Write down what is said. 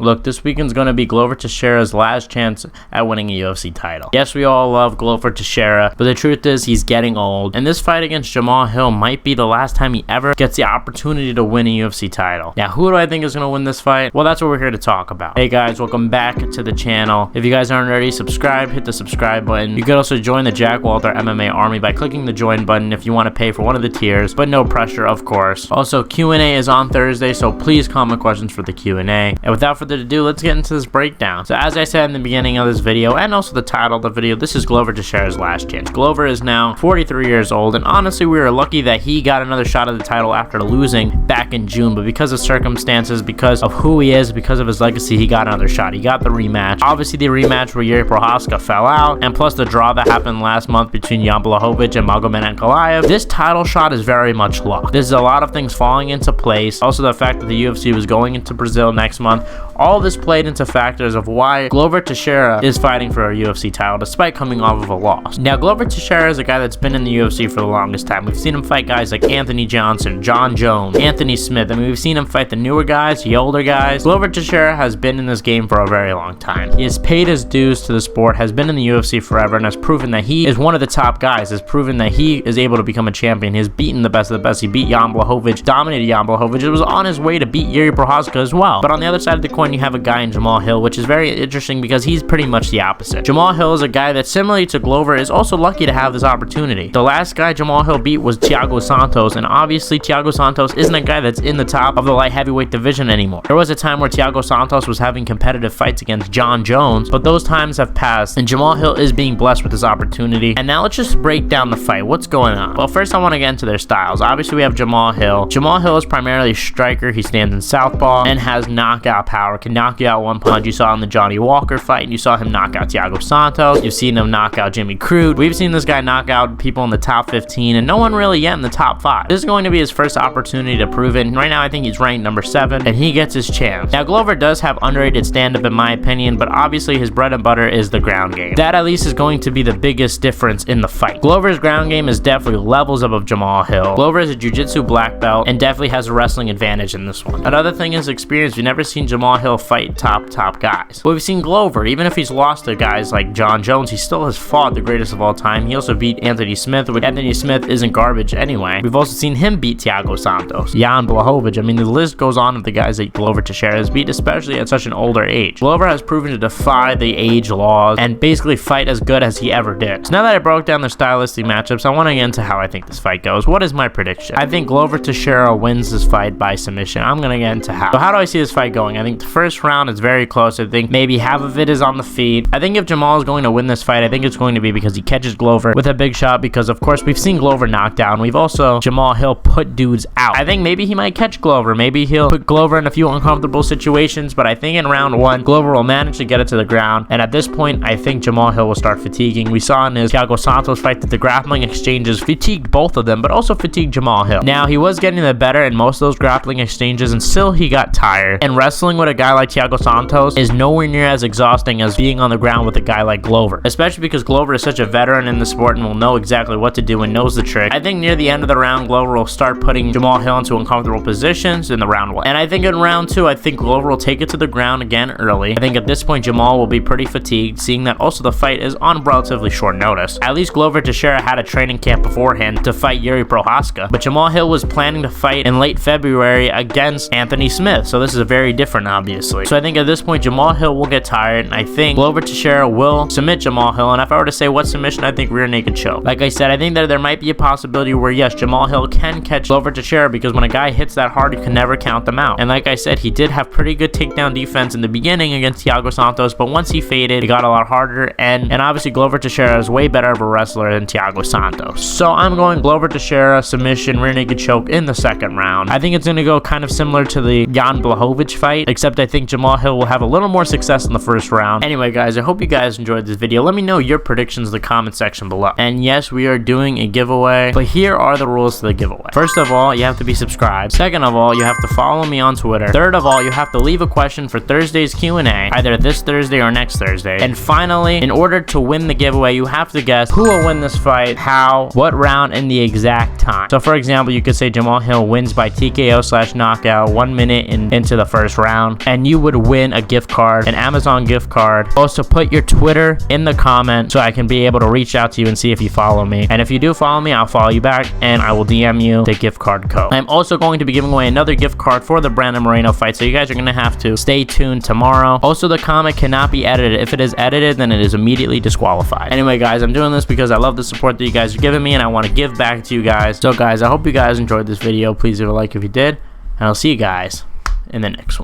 Look, this weekend's going to be Glover Teixeira's last chance at winning a UFC title. Yes, we all love Glover Teixeira, but the truth is he's getting old, and this fight against Jamal Hill might be the last time he ever gets the opportunity to win a UFC title. Now, who do I think is going to win this fight? Well, that's what we're here to talk about. Hey guys, welcome back to the channel. If you guys aren't already subscribed, hit the subscribe button. You could also join the Jack Walter MMA army by clicking the join button if you want to pay for one of the tiers, but no pressure, of course. Also, Q&A is on Thursday, so please comment questions for the Q&A. And without further ado, let's get into this breakdown. So as I said in the beginning of this video, and also the title of the video, this is Glover Teixeira's last chance. Glover is now 43 years old, and honestly, we were lucky that he got another shot at the title after losing back in June, but because of circumstances, because of who he is, because of his legacy, he got another shot. He got the rematch. Obviously, the rematch where Yuri Prochazka fell out, and plus the draw that happened last month between Jan Blachowicz and Magomed Ankalaev. This title shot is very much luck. There's a lot of things falling into place. Also, the fact that the UFC was going into Brazil next month. All this played into factors of why Glover Teixeira is fighting for a UFC title despite coming off of a loss. Now, Glover Teixeira is a guy that's been in the UFC for the longest time. We've seen him fight guys like Anthony Johnson, John Jones, Anthony Smith. I mean, we've seen him fight the newer guys, the older guys. Glover Teixeira has been in this game for a very long time. He has paid his dues to the sport, has been in the UFC forever, and has proven that he is one of the top guys, has proven that he is able to become a champion. He has beaten the best of the best. He beat Jan Blachowicz, dominated Jan Blachowicz. It was on his way to beat Yuri Prochazka as well. But on the other side of the coin, you have a guy in Jamal Hill, which is very interesting because he's pretty much the opposite. Jamal Hill is a guy that, similarly to Glover, is also lucky to have this opportunity. The last guy Jamal Hill beat was Thiago Santos, and obviously Thiago Santos isn't a guy that's in the top of the light heavyweight division anymore. There was a time where Thiago Santos was having competitive fights against John Jones, but those times have passed, and Jamal Hill is being blessed with this opportunity. And now let's just break down the fight. What's going on? Well, first I want to get into their styles. Obviously, we have Jamal Hill. Jamal Hill is primarily a striker. He stands in southpaw and has knockout power, can knock you out one punch. You saw in the Johnny Walker fight, and you saw him knock out Thiago Santos. You've seen him knock out Jimmy Crute. We've seen this guy knock out people in the top 15, and no one really yet in the top 5. This is going to be his first opportunity to prove it. And right now, I think he's ranked number 7, and he gets his chance. Now, Glover does have underrated stand-up in my opinion, but obviously his bread and butter is the ground game. That at least is going to be the biggest difference in the fight. Glover's ground game is definitely levels above Jamal Hill. Glover is a jiu-jitsu black belt and definitely has a wrestling advantage in this one. Another thing is experience. We've never seen Jamal Hill fight top guys. But we've seen Glover, even if he's lost to guys like John Jones, he still has fought the greatest of all time. He also beat Anthony Smith, which Anthony Smith isn't garbage anyway. We've also seen him beat Thiago Santos, Jan Blachowicz. I mean, the list goes on of the guys that Glover Teixeira has beat, especially at such an older age. Glover has proven to defy the age laws and basically fight as good as he ever did. So now that I broke down the stylistic matchups, I want to get into how I think this fight goes. What is my prediction? I think Glover Teixeira wins this fight by submission. I'm going to get into how. So how do I see this fight going? I think the first round is very close. I think maybe half of it is on the feet. I think if Jamal is going to win this fight, I think it's going to be because he catches Glover with a big shot, because of course we've seen Glover knock down. We've also Jamal Hill put dudes out. I think maybe he might catch Glover. Maybe he'll put Glover in a few uncomfortable situations, but I think in round 1, Glover will manage to get it to the ground, and at this point, I think Jamal Hill will start fatiguing. We saw in his Thiago Santos fight that the grappling exchanges fatigued both of them, but also fatigued Jamal Hill. Now, he was getting the better in most of those grappling exchanges, and still he got tired, and wrestling with a guy like Thiago Santos is nowhere near as exhausting as being on the ground with a guy like Glover, especially because Glover is such a veteran in the sport and will know exactly what to do and knows the trick. I think near the end of the round, Glover will start putting Jamal Hill into uncomfortable positions in the round 1. And I think in round 2, I think Glover will take it to the ground again early. I think at this point, Jamal will be pretty fatigued, seeing that also the fight is on relatively short notice. At least Glover Teixeira had a training camp beforehand to fight Yuri Prochazka, but Jamal Hill was planning to fight in late February against Anthony Smith, so this is very different, obviously. So I think at this point, Jamal Hill will get tired, and I think Glover Teixeira will submit Jamal Hill. And if I were to say what submission, I think rear naked choke. Like I said, I think that there might be a possibility where, yes, Jamal Hill can catch Glover Teixeira, because when a guy hits that hard, you can never count them out. And like I said, he did have pretty good takedown defense in the beginning against Thiago Santos, but once he faded, it got a lot harder, and obviously Glover Teixeira is way better of a wrestler than Thiago Santos. So I'm going Glover Teixeira submission, rear naked choke in the second round. I think it's going to go kind of similar to the Jan Blachowicz fight, except I think Jamal Hill will have a little more success in the first round. Anyway, guys, I hope you guys enjoyed this video. Let me know your predictions in the comment section below. And yes, we are doing a giveaway, but here are the rules to the giveaway. First of all, you have to be subscribed. Second of all, you have to follow me on Twitter. Third of all, you have to leave a question for Thursday's Q&A, either this Thursday or next Thursday. And finally, in order to win the giveaway, you have to guess who will win this fight, how, what round, and the exact time. So for example, you could say Jamal Hill wins by TKO/knockout 1 minute into the first round, and you would win a gift card, an Amazon gift card. Also, put your Twitter in the comment so I can be able to reach out to you and see if you follow me. And if you do follow me, I'll follow you back and I will DM you the gift card code. I'm also going to be giving away another gift card for the Brandon Moreno fight, so you guys are going to have to stay tuned tomorrow. Also, the comment cannot be edited. If it is edited, then it is immediately disqualified. Anyway, guys, I'm doing this because I love the support that you guys are giving me and I want to give back to you guys. So guys, I hope you guys enjoyed this video. Please leave a like if you did, and I'll see you guys in the next one.